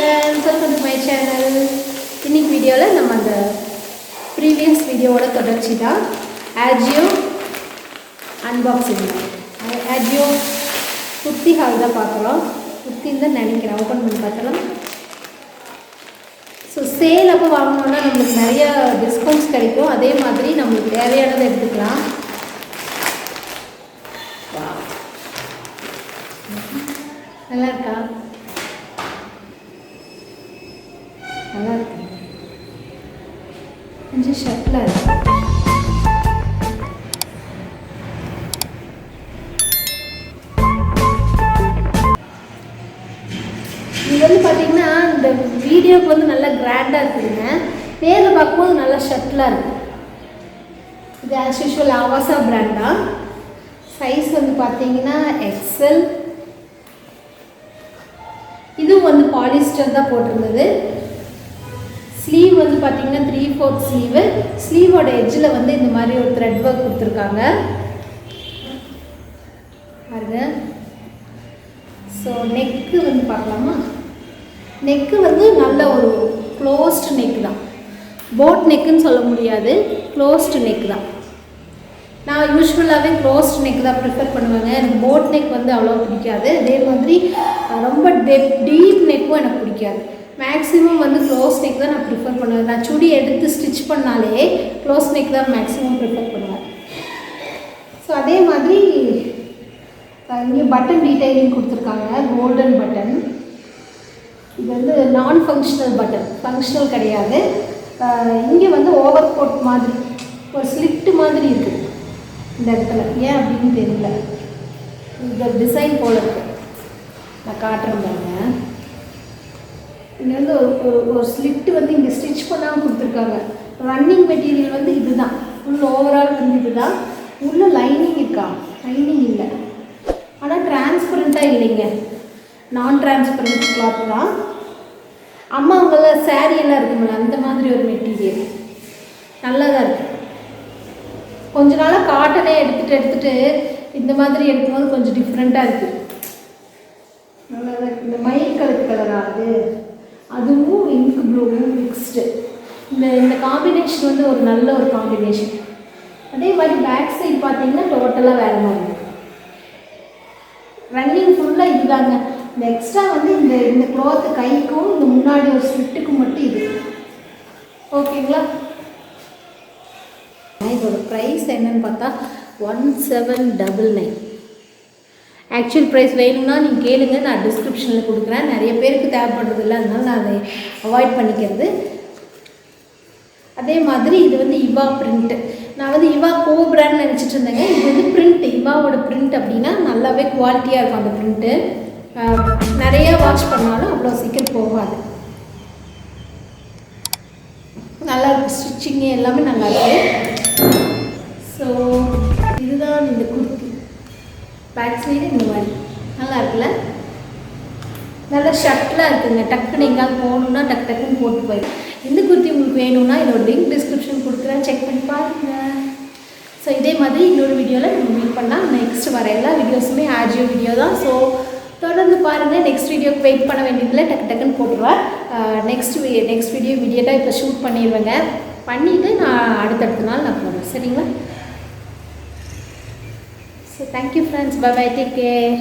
friends, welcome to my channel. இன்னைக்கு வீடியோல நம்ம அந்த previous வீடியோவோட தொடர்ச்சி தான் Ajio unboxing. Ajio kurti hall தான் பார்க்குறோம். குர்த்தின்னு தான் நினைக்கிறேன். ஓப்பன் பண்ணி பார்க்கலாம். ஸோ சேல் அப்போ வாங்கினோன்னா நம்மளுக்கு நிறைய டிஸ்கவுண்ட்ஸ் கிடைக்கும். அதே மாதிரி நம்மளுக்கு தேவையானதை எடுத்துக்கலாம். நல்லா இருக்கா? நல்லா இருக்கு. கொஞ்சம் ஷர்ட்டில் இருக்கு. இது வந்து பார்த்தீங்கன்னா இந்த வீடியோக்கு வந்து நல்லா கிராண்டாக இருக்குதுங்க. நேரில் பார்க்கும்போது நல்லா ஷர்ட்லாம் இருக்குது. இது ஆஸ் யூஷுவல் ஆவாசா பிராண்ட் தான். சைஸ் வந்து பார்த்தீங்கன்னா எக்ஸல். இதுவும் வந்து பாலிஸ்டர் தான் போட்டிருந்தது. ஸ்லீவ் வந்து பார்த்தீங்கன்னா 3/4 ஸ்லீவு. ஸ்லீவோட எட்ஜில் வந்து இந்த மாதிரி ஒரு த்ரெட் ஒர்க் கொடுத்துருக்காங்க பாருங்க. ஸோ நெக்கு வந்து பார்க்கலாமா? நெக்கு வந்து நல்ல ஒரு க்ளோஸ்டு நெக் தான். போட் நெக்குன்னு சொல்ல முடியாது, க்ளோஸ்டு நெக் தான். நான் யூஸ்வலாகவே க்ளோஸ்ட் நெக் தான் ப்ரிஃபர் பண்ணுவேங்க. எனக்கு போட் நெக் வந்து அவ்வளோ பிடிக்காது. அதே மாதிரி ரொம்ப டீப் நெக்கும் எனக்கு பிடிக்காது. மேக்ஸிமம் வந்து க்ளோஸ் நெக் தான் நான் ப்ரிஃபர் பண்ணுவேன். நான் சுடி எடுத்து ஸ்டிச் பண்ணாலே க்ளோஸ் நெக் தான் மேக்ஸிமம் ப்ரிஃபர் பண்ணுவேன். ஸோ அதே மாதிரி இங்கே பட்டன் டீடைலிங் கொடுத்துருக்காங்க, கோல்டன் பட்டன். இது வந்து நான் ஃபங்க்ஷனல் பட்டன், ஃபங்க்ஷனல் கிடையாது. இங்கே வந்து ஓவர் கோட் மாதிரி ஒரு ஸ்லிட்டு மாதிரி இருக்குது இந்த இடத்துல. ஏன் அப்படின்னு தெரியல, இந்த டிசைன் போல இருக்கு. நான் காட்டுறேன் பாருங்க. இங்கே வந்து ஒரு ஸ்லிட்டு வந்து இங்கே ஸ்டிச் பண்ணாமல் கொடுத்துருக்காங்க. ரன்னிங் மெட்டீரியல் வந்து இதுதான். ஃபுல் ஓவரால் வந்து இதுதான். உள்ள லைனிங் இருக்கா? லைனிங் இல்லை, ஆனால் டிரான்ஸ்பரண்ட்டாக இல்லைங்க. நான் டிரான்ஸ்பரண்ட் கிளாத் தான். அம்மாவங்கள சாரீ எல்லாம் இருக்குங்களா, அந்த மாதிரி ஒரு மெட்டீரியல் நல்லா தான் இருக்குது. கொஞ்ச நாளாக காட்டனே எடுத்துகிட்டு இந்த மாதிரி எடுக்கும்போது கொஞ்சம் டிஃப்ரெண்ட்டாக இருக்குது. நல்லா தான் இருக்குது. இந்த மயில் கலர் கலராக அதுவும் இங்க் ப்ளூவும் மிக்ஸ்டு. இந்த காம்பினேஷன் வந்து ஒரு நல்ல ஒரு காம்பினேஷன். அதே மாதிரி பேக் சைடு பார்த்தீங்கன்னா டோட்டலாக வேறு மாதிரி ரன்னிங் ஃபுல்லாக இதுதாங்க. இந்த எக்ஸ்ட்ரா வந்து இந்த க்ளாத்து கைக்கும் இந்த முன்னாடி ஒரு ஸ்லிட்டுக்கும் மட்டும் இது. ஓகேங்களா? இதோட ப்ரைஸ் என்னன்னு பார்த்தா 1799. ஆக்சுவல் ப்ரைஸ் வேணும்னா நீங்கள் கேளுங்க, நான் டிஸ்கிரிப்ஷனில் கொடுக்குறேன். நிறைய பேருக்கு தேவைப்படுறது இல்லை, அதனால நான் அதை அவாய்ட் பண்ணிக்கிறது. அதே மாதிரி இது வந்து இவா பிரிண்ட்டு. நான் வந்து இவா கோ பிராண்ட் நினச்சிட்டு இருந்தேங்க. இது வந்து பிரிண்ட், இவாவோட பிரிண்ட் அப்படின்னா நல்லாவே குவாலிட்டியாக இருக்கும் அந்த பிரிண்ட்டு. நிறையா வாஷ் பண்ணாலும் அவ்வளோ சீக்கிரம் போகாது. நல்லா இருக்குது, ஸ்டிச்சிங்கு எல்லாமே நல்லாயிருக்கு. ஸோ இதுதான் இந்த குர்த்தி. பேக் சைடு இந்த மாதிரி நல்லா இருக்குல்ல, நல்லா ஷர்ட்லாம் இருக்குதுங்க. டக்குன்னு எங்கேயாவது போகணுன்னா டக்குன்னு போட்டு போயிடும். இந்த குர்த்தி உங்களுக்கு வேணும்னா இதோட லிங்க் டிஸ்கிரிப்ஷன் கொடுக்குறேன், செக் பண்ணி பாருங்கள். ஸோ இதே மாதிரி இன்னொரு வீடியோவில் நம்ம மீட் பண்ணால் நெக்ஸ்ட் வர எல்லா வீடியோஸுமே ஆஜியோ வீடியோ தான். ஸோ தொடர்ந்து பாருங்கள். நெக்ஸ்ட் வீடியோக்கு வெயிட் பண்ண வேண்டியதில்லை, டக்குன்னு போட்டுருவேன். நெக்ஸ்ட் வீடியோ இமீடியட்டாக இப்போ ஷூட் பண்ணிடுவேங்க. பண்ணிவிட்டு நான் அடுத்தடுத்த நாள் நான் போடுறேன். சரிங்களா? So thank you friends. Bye bye, take care.